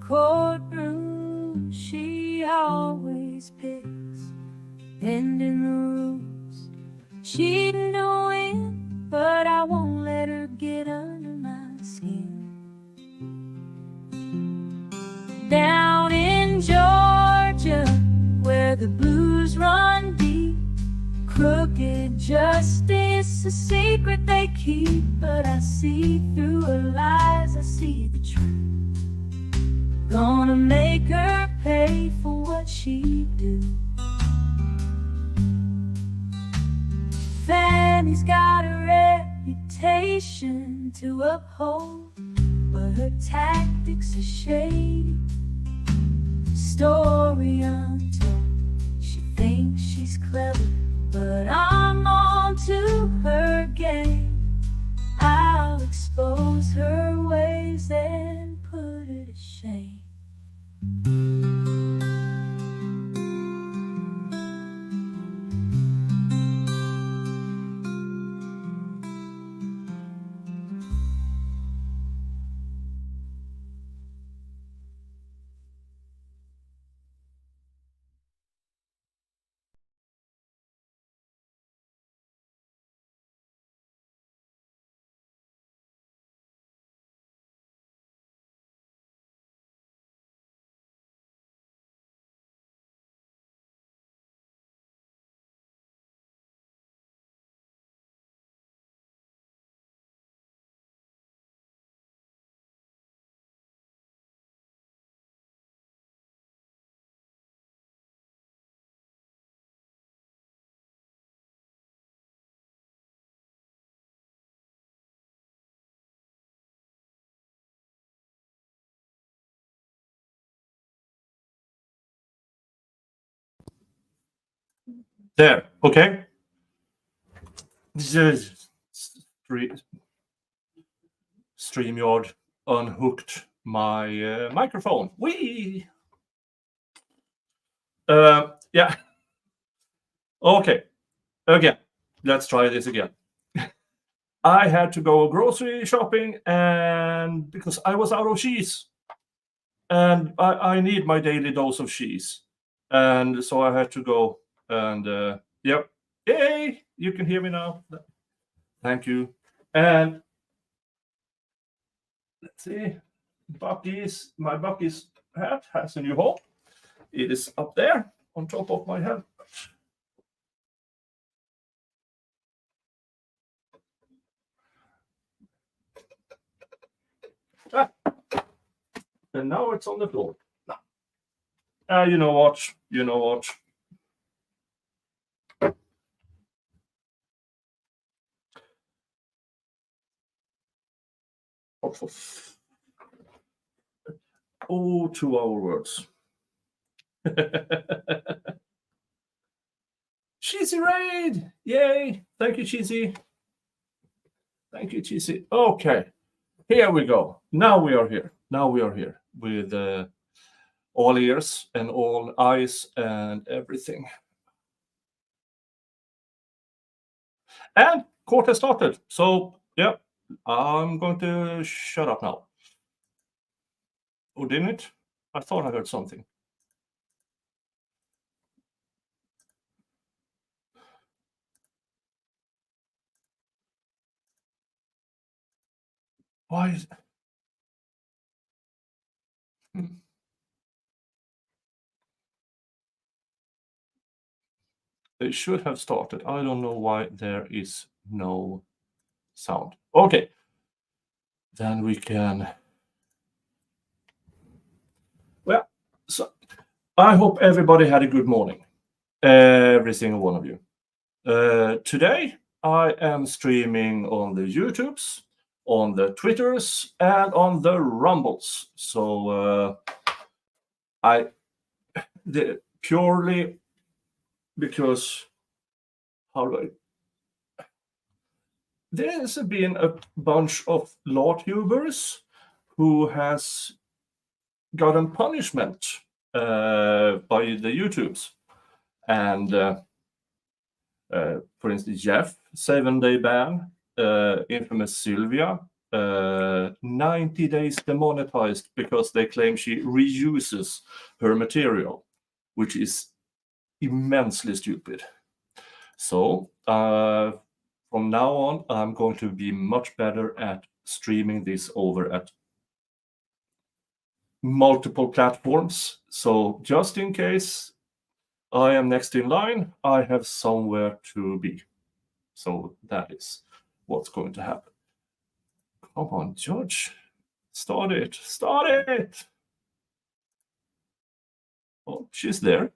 courtroom, she always picks bending the rules. She'd know it, but I won't let her get under my skin. Down in Georgia, where the blues run deep, crooked justice, a secret they keep. But I see through her lies, I see the truth. Gonna make her pay for what she do. Fanny's got a reputation to uphold, but her tactics are shady. Story untold, she thinks she's clever, but I'm on to her game. I'll expose her ways and put her to shame. There, okay. StreamYard unhooked my microphone. Whee! Yeah. Okay. Again, let's try this again. I had to go grocery shopping, and because I was out of cheese, and I need my daily dose of cheese, and so I had to go. And yep, yay! You can hear me now. Thank you. And let's see, my Bucky's hat has a new home. It is up there on top of my head. And now it's on the floor. You know what? You know what? Oh, 2 hour words. Cheesy raid! Yay! Thank you, Cheesy. Thank you, Cheesy. Okay, here we go. Now we are here. Now we are here with all ears and all eyes and everything. And court has started. So, yeah, I'm going to shut up now. Oh, didn't it? I thought I heard something. Why is They should have started. I don't know why there is no sound. Okay. Then we can. Well, so I hope everybody had a good morning. Every single one of you. Today, I am streaming on the YouTubes, on the Twitters, and on the Rumbles. So purely because there's been a bunch of law tubers who has gotten punishment by the YouTubes. And for instance, Jeff, 7-day ban, infamous Sylvia, 90 days demonetized because they claim she reuses her material, which is immensely stupid. So from now on, I'm going to be much better at streaming this over at multiple platforms. So just in case I am next in line, I have somewhere to be. So that is what's going to happen. Come on, Judge. Start it. Start it. Oh, she's there.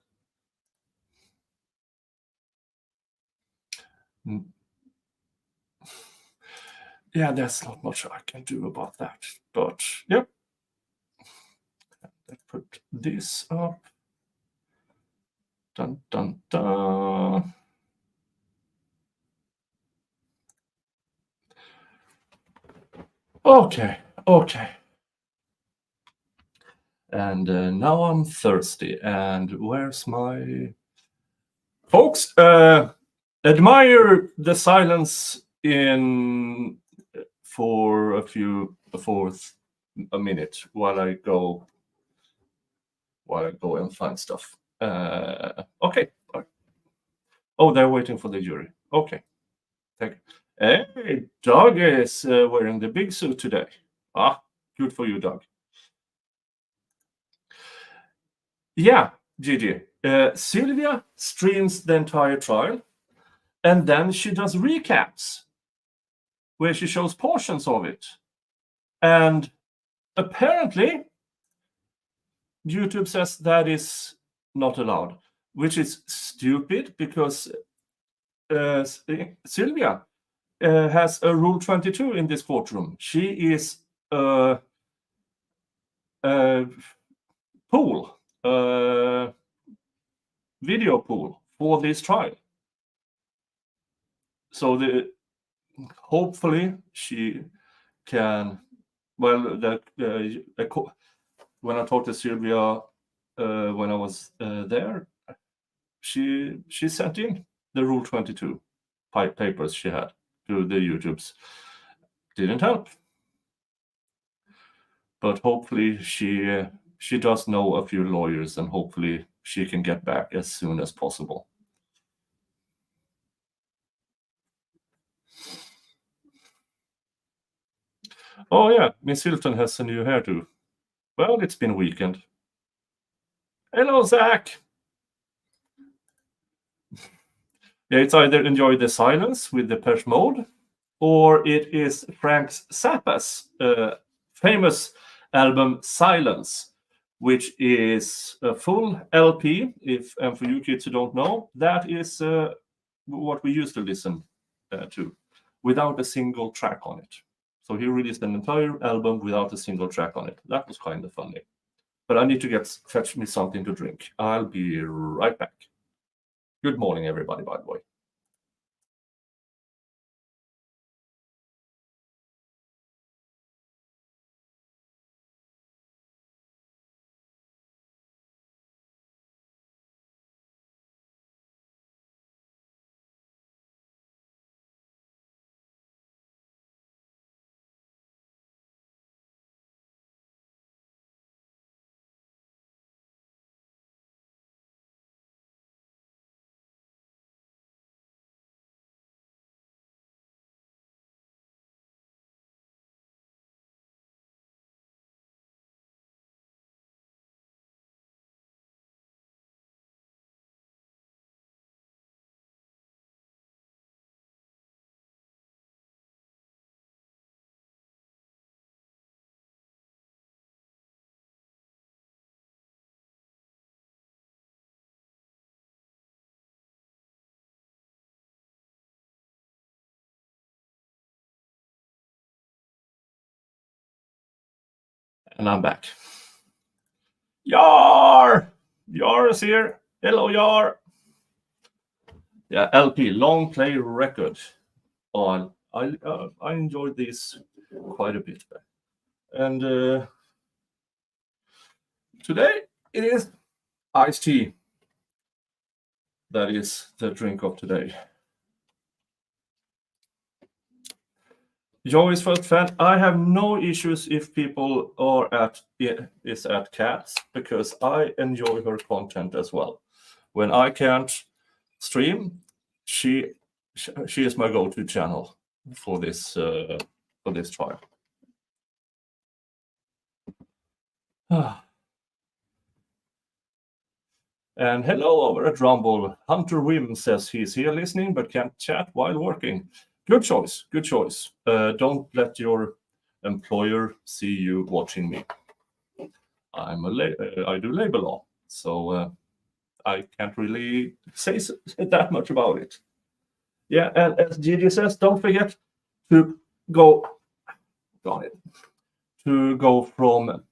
Yeah, there's not much I can do about that. But, yep. Let's put this up. Dun, dun, dun. Okay. And now I'm thirsty. And where's my... Folks, admire the silence for a minute while I go and find stuff. Okay. Oh, they're waiting for the jury. Okay. Thank you. Hey, Doug is wearing the big suit today. Good for you, Doug. Yeah, Gigi. Sylvia streams the entire trial, and then she does recaps where she shows portions of it. And apparently, YouTube says that is not allowed, which is stupid because Sylvia has a Rule 22 in this courtroom. She is a video pool for this trial. So hopefully she can. Well, when I talked to Sylvia when I was there, she sent in the Rule 22 papers she had to the YouTubes. Didn't help, but hopefully she does know a few lawyers, and hopefully she can get back as soon as possible. Oh yeah, Miss Hilton has a new hairdo. Well, it's been a weekend. Hello, Zach. Yeah, it's either enjoy the silence with Depeche Mode, or it is Frank Zappa's famous album Silence, which is a full LP. And for you kids who don't know, that is what we used to listen to, without a single track on it. So he released an entire album without a single track on it. That was kind of funny. But I need to fetch me something to drink. I'll be right back. Good morning, everybody, by the way. And I'm back. Yar! Yar is here. Hello, Yar. Yeah, LP, long play record. I enjoyed this quite a bit. And today it is iced tea. That is the drink of today. Joey's first fan. I have no issues if people are is at Cats, because I enjoy her content as well. When I can't stream, she is my go-to channel for this trial. And hello over at Rumble. Hunter Wim says he's here listening but can't chat while working. Good choice. Good choice. Don't let your employer see you watching me. I do labor law, so I can't really say that much about it. Yeah, and as Gigi says, don't forget to go from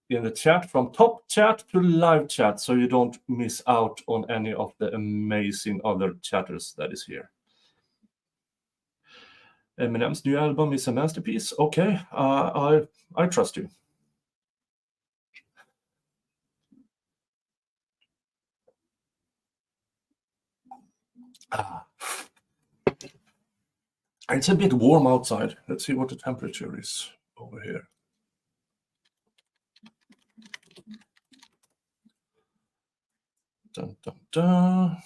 in the chat, from top chat to live chat, so you don't miss out on any of the amazing other chatters that is here. Eminem's new album is a masterpiece. Okay, I trust you. It's a bit warm outside. Let's see what the temperature is over here. Dun, dun, dun.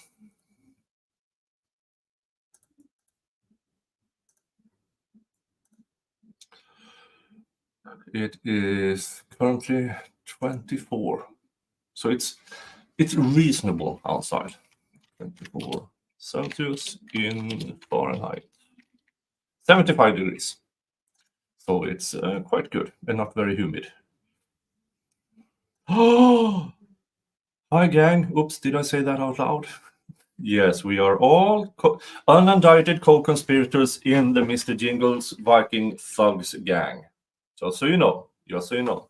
It is currently 24, so it's reasonable outside. 24 Celsius in Fahrenheit, 75 degrees. So it's quite good and not very humid. Oh, hi gang. Oops, did I say that out loud? Yes, we are all unindicted co-conspirators in the Mr. Jingles Viking Thugs gang. Just so you know. Just so you know.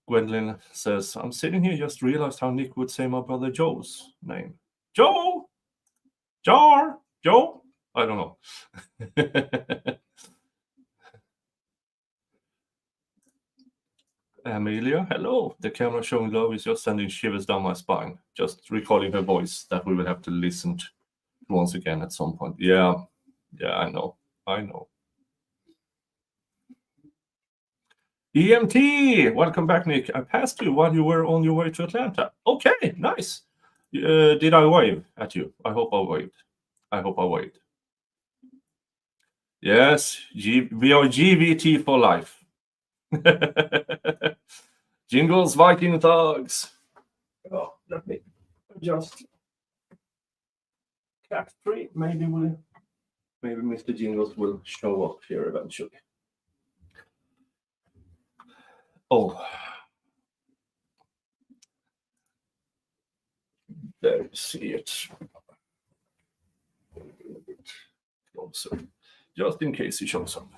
Gwendolyn says, I'm sitting here, just realized how Nick would say my brother Joe's name. Joe? Jar? Joe? I don't know. Amelia, hello. The camera showing love is just sending shivers down my spine. Just recalling her voice that we will have to listen to once again at some point. Yeah, I know. EMT, welcome back, Nick. I passed you while you were on your way to Atlanta. Okay, nice. Did I wave at you? I hope I waved. Yes, we are GVT for life. Jingles, Viking Thugs. Oh, let me adjust. Cat 3. Maybe Mr. Jingles will show up here eventually. Oh, there you see it. A bit closer, just in case he shows up.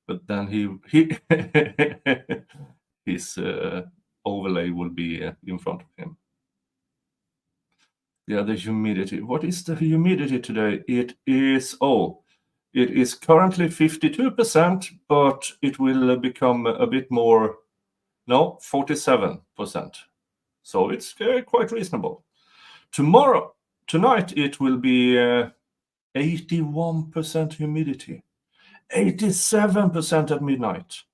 But then his overlay will be in front of him. Yeah, the humidity. What is the humidity today? It is currently 52%, but it will become a bit more. No, 47%. So it's quite reasonable. Tonight it will be 81% humidity. 87% at midnight.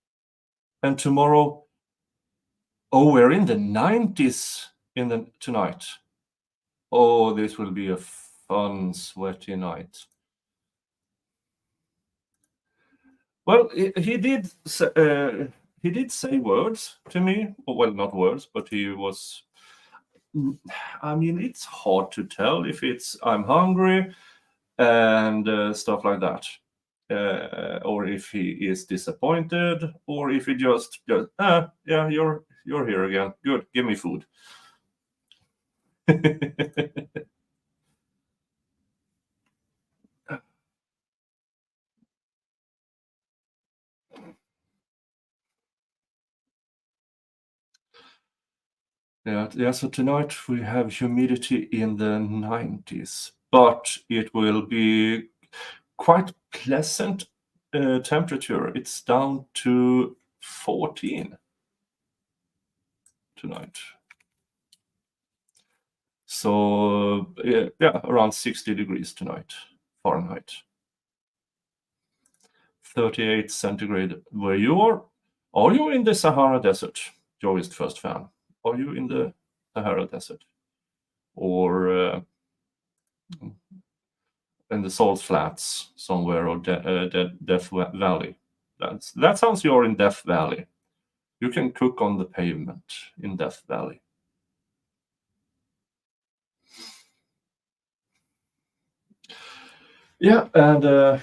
And tomorrow, we're in the 90s tonight. Oh, this will be a fun, sweaty night. Well, he did say words to me. Well, not words, but he was. I mean, it's hard to tell if it's I'm hungry and stuff like that. Or if he is disappointed, or if he just goes, yeah, you're here again. Good, give me food. Yeah. So tonight we have humidity in the 90s, but it will be quite pleasant temperature. It's down to 14 tonight. So yeah, around 60 degrees tonight, Fahrenheit. 38 centigrade where you are. Are you in the Sahara Desert? Joe is the first fan. Are you in the Sahara Desert? Or in the Salt Flats somewhere, or Death Valley? That sounds you're in Death Valley. You can cook on the pavement in Death Valley. Yeah, and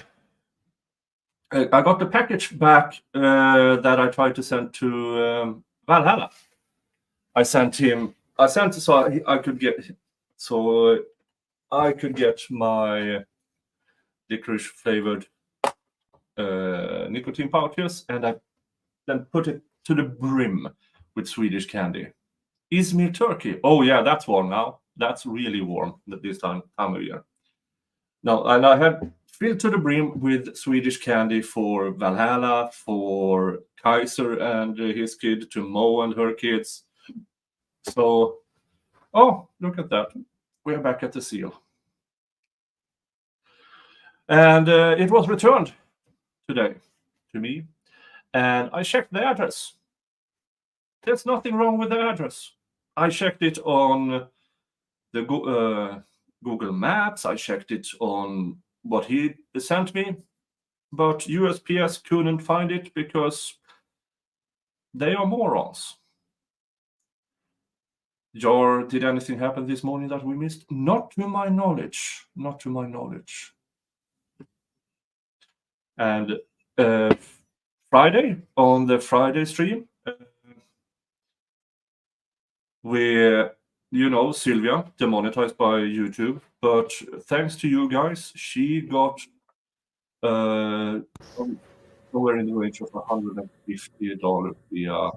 I got the package back that I tried to send to Valhalla. I sent so I could get my licorice flavored nicotine pouches, and I then put it to the brim with Swedish candy. Izmir, Turkey. Oh yeah, that's warm now. That's really warm this time of year. Now, and I had filled to the brim with Swedish candy for Valhalla, for Kaiser and his kid, to Mo and her kids. So, oh, look at that. We're back at the seal. And it was returned today to me. And I checked the address. There's nothing wrong with the address. I checked it on the Google Maps. I checked it on what he sent me. But USPS couldn't find it because they are morons. Juror, did anything happen this morning that we missed? Not to my knowledge. Not to my knowledge. And Friday, on the Friday stream, Sylvia, demonetized by YouTube, but thanks to you guys, she got somewhere in the range of $150 via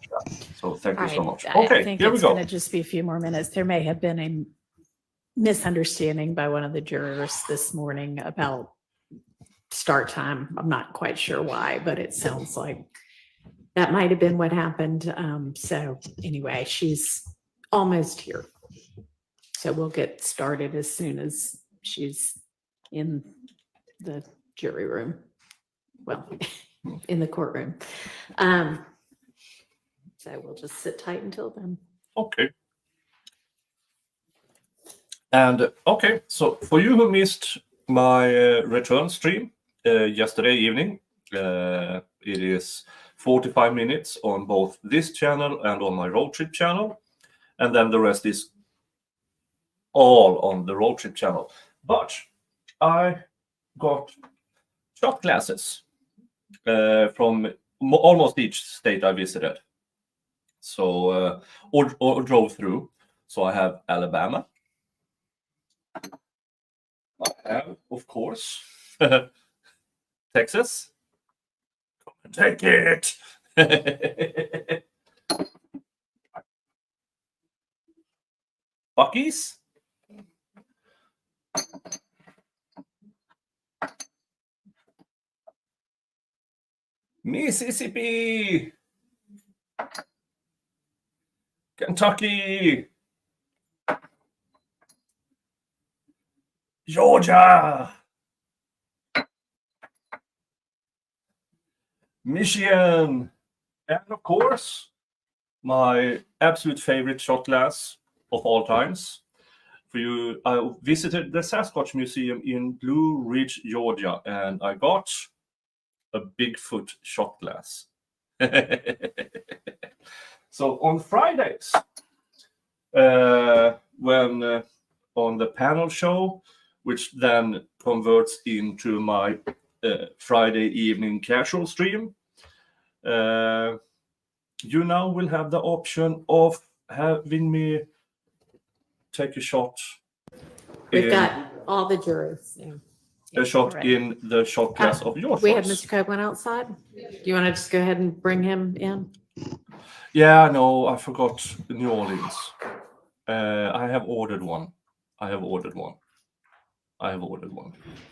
chat. So thank you so much. Okay, I think here we it's go. going to just be a few more minutes. There may have been a misunderstanding by one of the jurors this morning about start time. I'm not quite sure why, but it sounds like that might have been what happened. So anyway, she's almost here. So we'll get started as soon as she's in the jury room. Well, in the courtroom. So we'll just sit tight until then. Okay. And okay, so for you who missed my return stream yesterday evening, it is 45 minutes on both this channel and on my road trip channel, and then the rest is all on the road trip channel. But I got shot glasses from almost each state I visited, so or drove through. So I have Alabama. I have, of course, Texas. Come and take it. Bucky's. Mississippi. Kentucky. Georgia. Michigan. And of course, my absolute favorite shot glass of all times. For you, I visited the Sasquatch Museum in Blue Ridge, Georgia, and I got a Bigfoot shot glass. So on Fridays, when on the panel show, which then converts into my Friday evening casual stream, you now will have the option of having me take a shot. We've got all the jurors. Yeah. A shot right. in the shot glass of your We have choice. Mr. Copeland outside. Do you want to just go ahead and bring him in? Yeah, no, I forgot New Orleans. I have ordered one.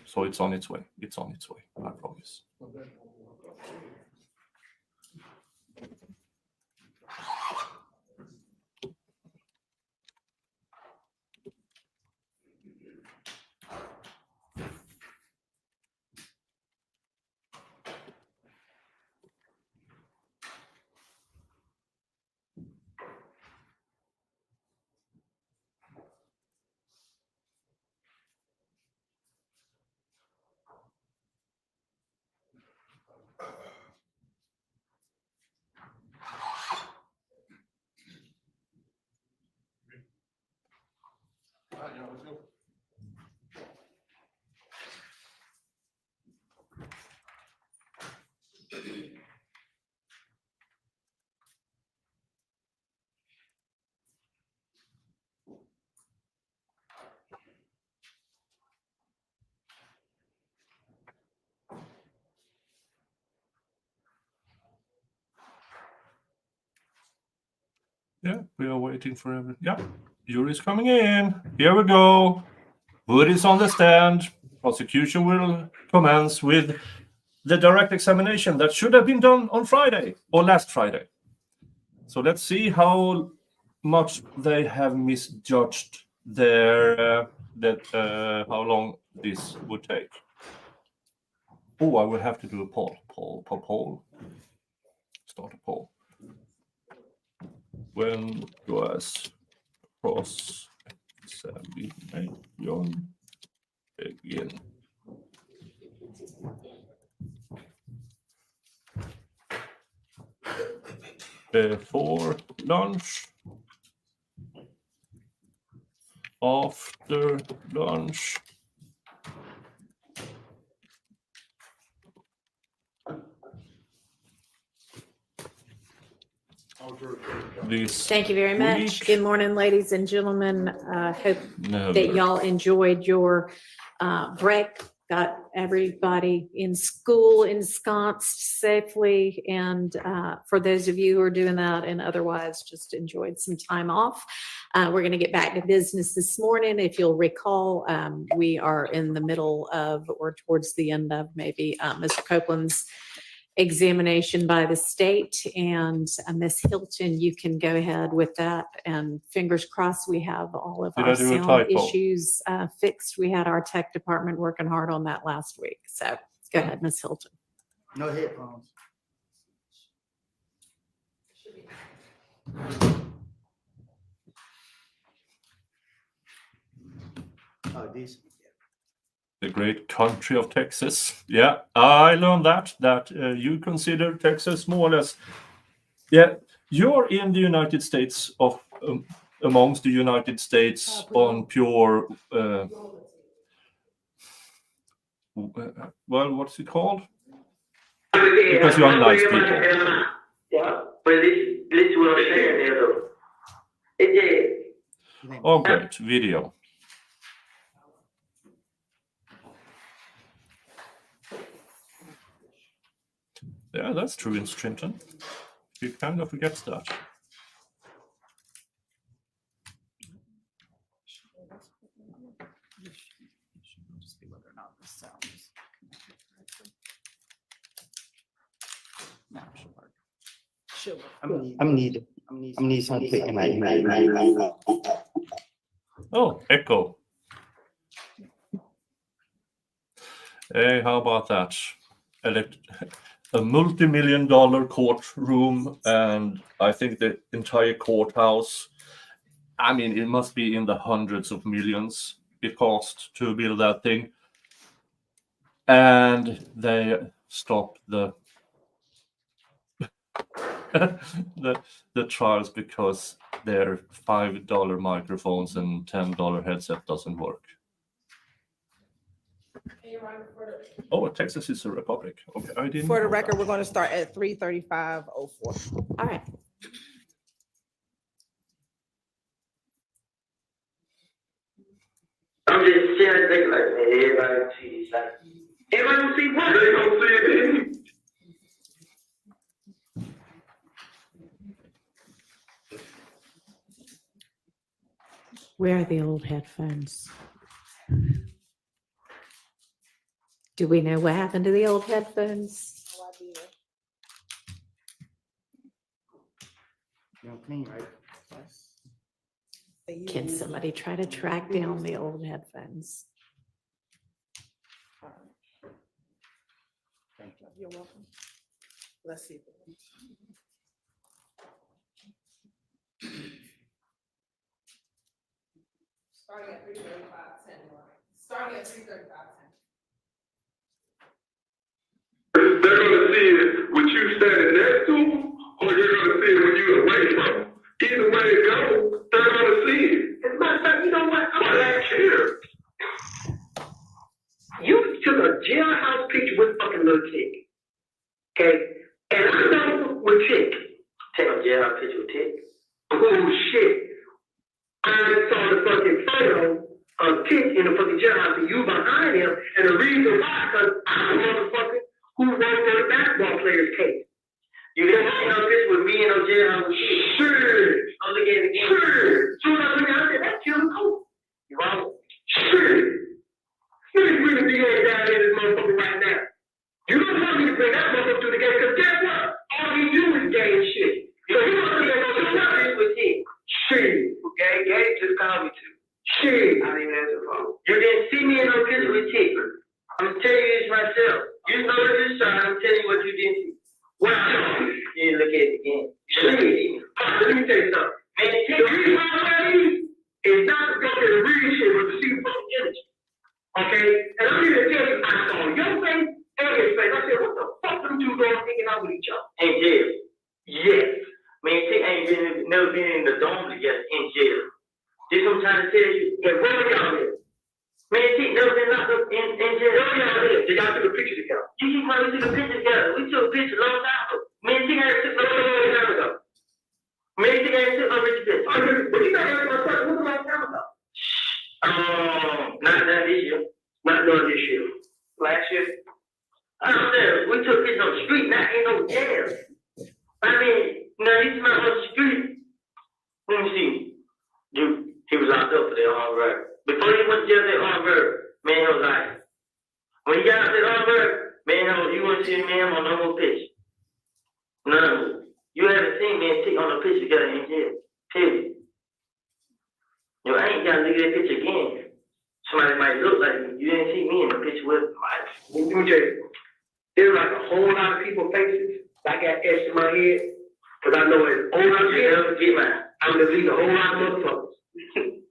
So it's on its way. I promise. Yeah, we are waiting for everything. Yeah, jury's coming in. Here we go. Wood is on the stand. Prosecution will commence with the direct examination that should have been done on Friday or last Friday. So let's see how much they have misjudged their how long this would take. Oh, I will have to do a poll. Start a poll. When was cross-examination begin? Before lunch, after lunch, this Thank you very much. week. Good morning, ladies and gentlemen. Hope Never. that y'all enjoyed your break. Got everybody in school ensconced safely. And for those of you who are doing that and otherwise just enjoyed some time off, we're going to get back to business this morning. If you'll recall, we are in the middle of or towards the end of maybe Mr. Copeland's examination by the state, and Ms. Hilton, you can go ahead with that, and fingers crossed we have all of our sound issues fixed. We had our tech department working hard on that last week, so go ahead, Ms. Hilton. No headphones. Oh, these. The great country of Texas. Yeah, I learned that you consider Texas more or less. Yeah, you're in the United States of amongst the United States on pure. Well, what's it called? Because you are nice people. Yeah, but this what I'm saying there though. Oh, great video. Yeah, that's true in Strinton. You kind of forget that. I'm need something in my. Oh, echo. Hey, how about that? A multi-million-dollar courtroom, and I think the entire courthouse. I mean, it must be in the hundreds of millions it cost to build that thing. And they stopped the the trials because their $5 microphones and $10 headset doesn't work. Oh, Texas is a republic. Okay, I didn't. For the know record, that. we're going to start at 3:35:04. All right. I'm just sharing things like, man, everybody see this, like, everybody don't see what? They don't see it. Where are the old headphones? Do we know what happened to the old headphones? You don't clean, right? Can somebody try to track down the old headphones? You're welcome. Let's see. Starting at 3:35:10. Starting at 3:35:10. They're gonna see it with you standing next to them, or you're gonna see it when you're away from them. Either way it goes, they're gonna see it. As a matter of fact, you know what? Why they care? You took a jailhouse picture with fucking little Tick. Okay? And I know with Tick. Take a jailhouse picture with Tick. Oh shit. I saw the fucking photo of Tick in the fucking jailhouse and you behind him, and the reason why, because I'm a motherfucker who worked on the basketball player's case. You didn't see no picture with me in no jailhouse with Tick. Shit. I'm let me tell you something. Man, the reason why I read is not to go to the real shit, but to see fucking energy. Okay? And I'm here to tell you, I saw your face and his face. I said, what the fuck them two girls hanging out with each other? In jail. Yes. Man, Tick ain't never been in the dome together in jail. This what I'm trying to tell you. And where were y'all at? Man, Tick never been locked up in jail. Where were y'all at? Y'all took a picture together. You keep trying to take a picture together. We took a picture a long time ago. Man, Tick ain't took no time ago. Man, Tick ain't took no picture. But you gotta answer my question. What's a long time ago? Not this year. Not during this year. Last year. I don't know. We took pictures on the street. Now ain't no jail. I mean, now he's not on the street. Let me see. Dude, he was locked up for that armed robbery. Before he went to jail for that armed robbery, man, he was like, when he got out that armed robbery, man, you want to see man on no more picture. No. You haven't seen me and Tick on a picture together in jail. Period. You know, I ain't got to look at that picture again. Somebody might look like me. You didn't see me in the picture with me. Let me tell you, there's like a whole lot of people's faces. I got etched in my head, because I know it's all I'm going to leave a whole lot of motherfuckers.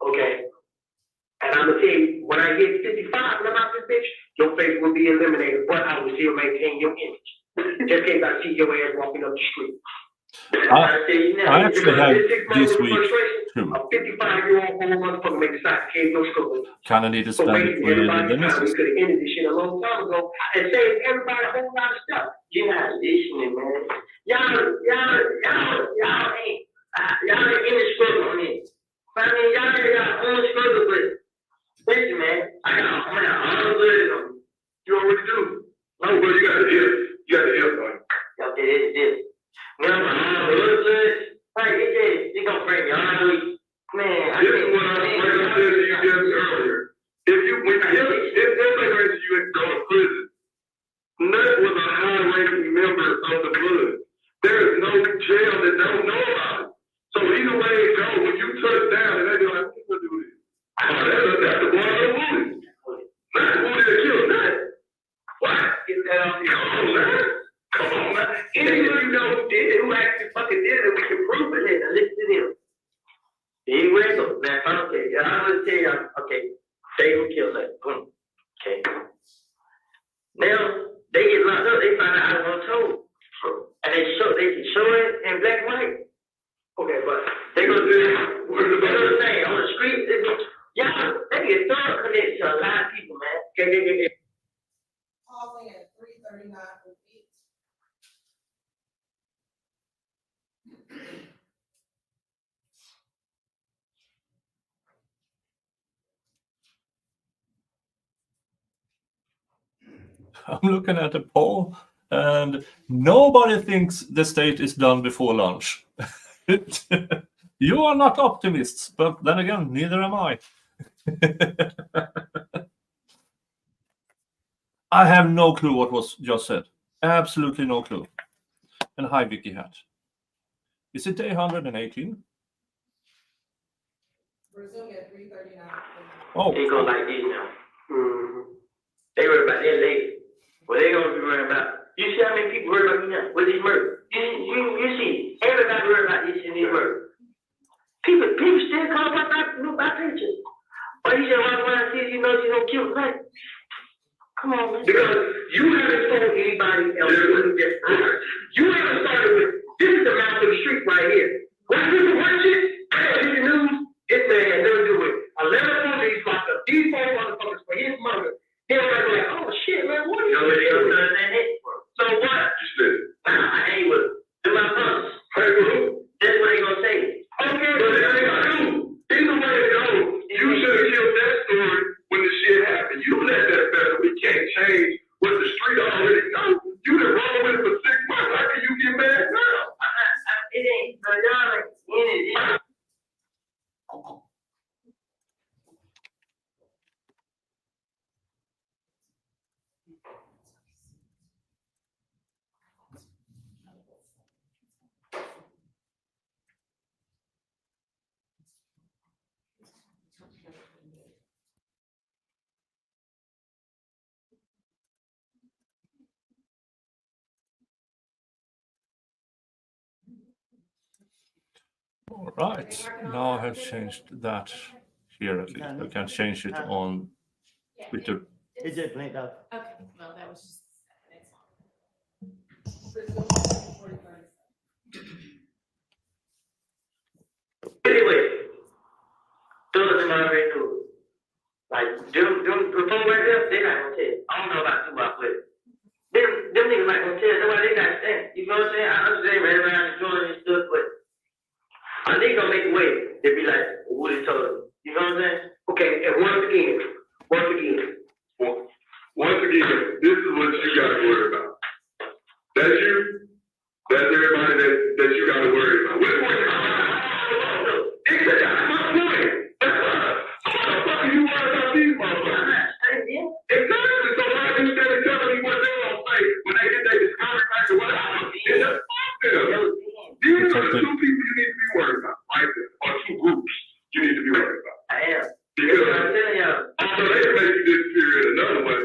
Okay? And I'm going to tell you, when I hit 55 and I'm out this bitch, your face will be eliminated, but I will still maintain your image. Just in case I see your ass walking up the street. I actually had this week too. A 55-year-old old motherfucker may decide to cave your skull. Kind of need to So spend it basically, with everybody the we missus. could have ended this shit a long time ago and saved everybody a whole lot of stuff. You're not listening, man. Y'all ain't in the struggle on it. I mean, y'all ain't got own struggle, but listen, man, I got all the blood on me. You already do. No, but you got the hip. You got the hip, man. Okay, it's this. Man, I'm all the blood. Like, it's gonna bring me all the way. Man, This is what I said to you just earlier. If you go to prison, Nut was a high-ranking member of the blood. There is no jail that don't know about it. So either way it goes, when you touch down, and they be like, what you gonna do with it? That's the boy of the movie. Not the movie that killed Nut. What? Get that off your own, man. Come on, man. Anybody you know who did it, who actually fucking did it, we can prove it. Now listen to him. He wrestled, man. Okay, I'm gonna tell you, okay, they who killed that. Boom. Okay. Now they get locked up, they find out I was told. And they can show it in black and white. Okay, but they go through the thing on the street, y'all, they get thorough connected to a lot of people, man. Okay. Pausing at 3:39 for each. I'm looking at the poll, and nobody thinks the state is done before lunch. You are not optimists, but then again, neither am I. I have no clue what was just said. Absolutely no clue. And hi, Vicky Hat. Is it day 118? Resume at 3:39. Oh, They go like this now. Mm-hmm. They worry about their lady. What they gonna be worrying about? You see how many people worry about me now with this murder? You see, everybody worry about this and this murder. People still call about my pictures. But you said, why when I see you know you don't kill me? Come on, man. Because you haven't told anybody else what this murder. You haven't started with this is the mouth of the street right here. When people watch it, I heard the news, this man had nothing to do with it. 11 police locked up these four motherfuckers for his murder. They're like, oh shit, man, what are you doing? So what? You said, I ain't with them. My brothers. That's what they gonna say. okay, but it ain't true. Either way it goes, you should have killed that story when the shit happened. You let that fester. We can't change what the street already knows. You been wrong with it for 6 months. How can you get mad now? It ain't, y'all All right, now I have changed that here at least. I can change it on Twitter. It just blinked out. Okay, well, that was just. Anyway, those in my already knew. Like, them before right there, they not gonna tell. I don't know about too much, but them niggas not gonna tell. Nobody, they not saying. You know what I'm saying? I understand right around the joint and stuff, but a nigga gonna make a way. They be like, what he told them. You know what I'm saying? Okay, and once again, this is what you gotta worry about. That's you. That's everybody that you gotta worry about. What point? That's my point. How the fuck are you worried about these motherfuckers? Exactly. So why are you standing telling me what they're gonna say when they get their discovery back to what I was? It's just fuck them. These are the two people you need to be worried about, right there. Or two groups you need to be worried about. I am. Because I'm telling y'all. although they make you disappear in another way,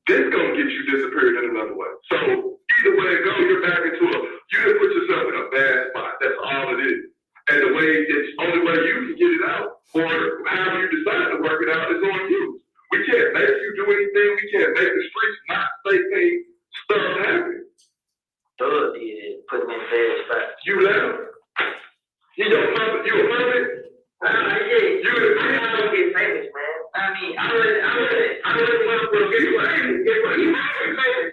this gonna get you disappeared in another way. So either way it goes, you're back into you just put yourself in a bad spot. That's all it is. And the way it's only way you can get it out, or however you decide to work it out, is on you. We can't make you do anything. We can't make the streets not say things, stuff happen. Thug did put me in a bad spot. You let them. You don't love it. You a puppet. Yeah, you don't get famous, man. I mean, I really want to get famous.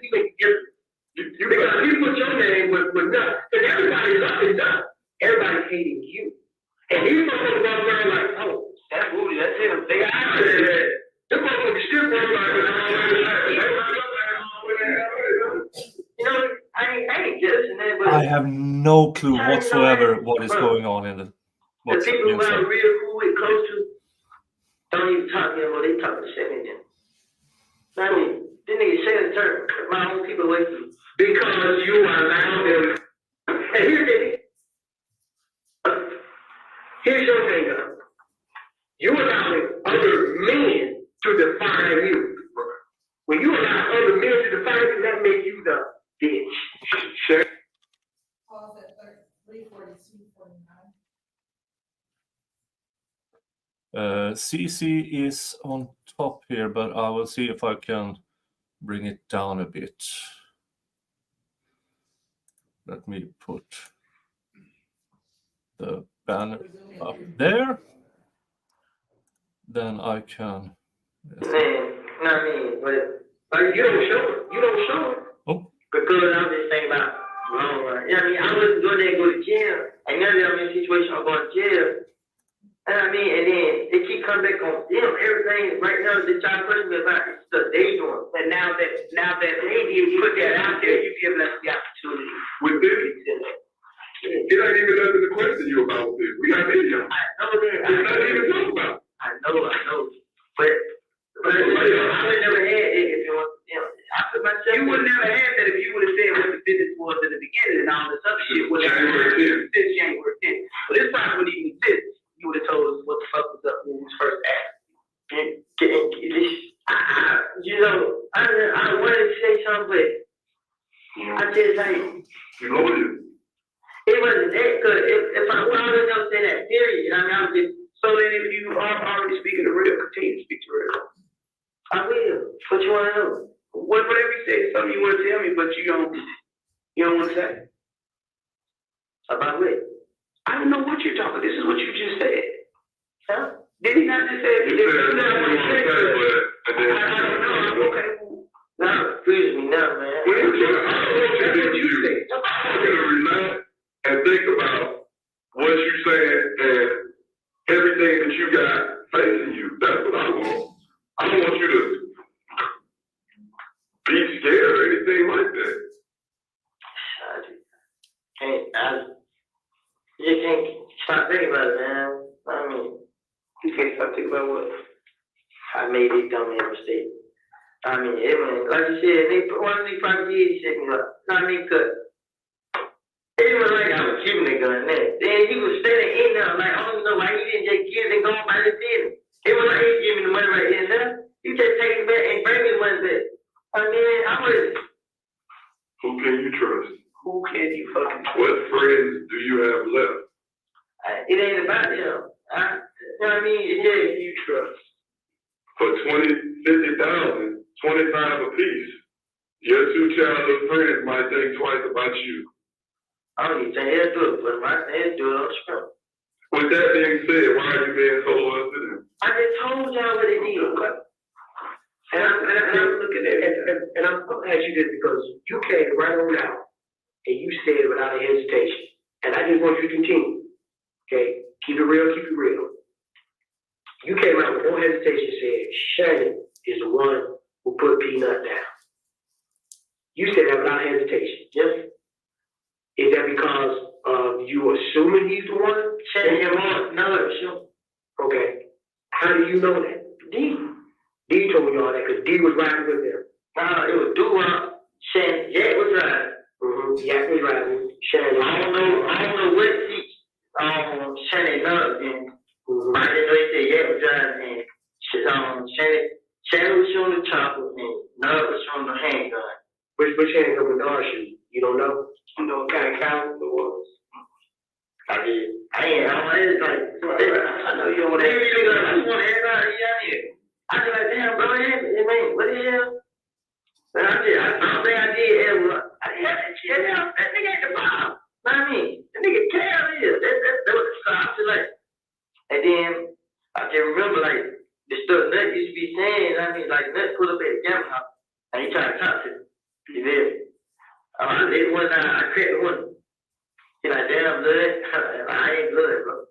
You make it different. Because you put your name with nothing. Because everybody's up and down. Everybody's hating you. And these motherfuckers walk around like, oh, that's Rudy, that's him. They got that. Them motherfuckers still walk you know, I ain't just in that, but I have no clue whatsoever what is going on in the the what's people who inside. are real cool and close to don't even talk to them or they talk to seven of them. I mean, then they say the term, my own people away from you. Because you allow them. And here's your thing, you allowing other men to define you. When you allow other men to define you, that makes you the bitch. Pause at 3:42:49. CC is on top here, but I will see if I can bring it down a bit. Let me put the banner up there. Then I can. Man, I mean, but you don't show it. You don't show it. Oh. Because I'm just thinking about long run. You know what I mean? I wasn't going there and go to jail. And now that I'm in a situation I'm going to jail. And I mean, and then they keep coming back on them. Everything right now that y'all pushing me about is stuff they doing. And now that they did put that out there, you give us the opportunity. With this, it ain't even nothing to question you about this. We got video. I know that. There's nothing even to talk about. I know. But I would never had it if it was, I put myself. You would never have that if you would have said what the business was at the beginning and all this other shit. January 10th. Since January 10th. But this probably wouldn't even exist. You would have told us what the fuck was up when we was first asked. I wanted to say something, but I just like. You know what it is. It wasn't that good. If I wanted to say that, period. I mean, I was just. So then if you are already speaking to real, continue to speak to real. I will. What you want to know? Whatever you say, something you want to tell me, but you don't want to say. About what? I don't know what you're talking. This is what you just said. Huh? Did he not just say it? You said what you want to say, but I don't know. Okay. Now, excuse me now, man. When you say, I don't want you to say. I'm going to relax and think about what you said and everything that you got facing you. That's what I want. I don't want you to be scared or anything like that. You can't stop thinking about it, man. I mean, you can't stop thinking about what I made these dumb mistake. I mean, it was, like you said, one of these probably did set me up. I mean, cause it was like I was keeping the gun there. Then he was standing in there, like, I don't know why he didn't just give it and go by the business. It was like he gave me the money right there, huh? You just take it back and bring me the money back. I mean, I was. Who can you trust? Who can you fucking trust? What friends do you have left? I It ain't about them. You know what I mean? It's just you trust. For 50,000, 25 apiece, your two childhood friends might think twice about you. I don't even think they'll do it, but my they'll do it on the script. With that being said, why are you being so loyal to them? I just told y'all what they need. And I'm looking at it, and I'm going to ask you this because you came right on out and you said it without a hesitation. And I just want you to continue. Okay? Keep it real, keep it real. You came out with no hesitation and said, Shannon is the one who put Peanut down. You said that without hesitation, yes? Is that because you assuming he's the one setting him on? No, sure. Okay. How do you know that? D told y'all that because D was riding with him. No, it was Doo-Wop. Shannon, Jack was riding. Jack was riding. Shannon, I don't know what seat Shannon loved in. I didn't know he said Jack was driving and Shannon was showing the chopper and Nub was showing the handgun. Which handgun was Nub shooting? You don't know? You know what kind of caliber it was? I did. I know you don't want to. I just want everybody down here. I was like, damn, bro, man, what the hell? And I don't think I did ever. That nigga ain't the bomb. Know what I mean? The nigga Cal is. That was the stop. Like, and then I can remember like the stuff Nut used to be saying. I mean, like Nut put up at the camera house and he tried to talk to me. You feel me? I did one. I created one. He like, damn, blood. I ain't blood, bro.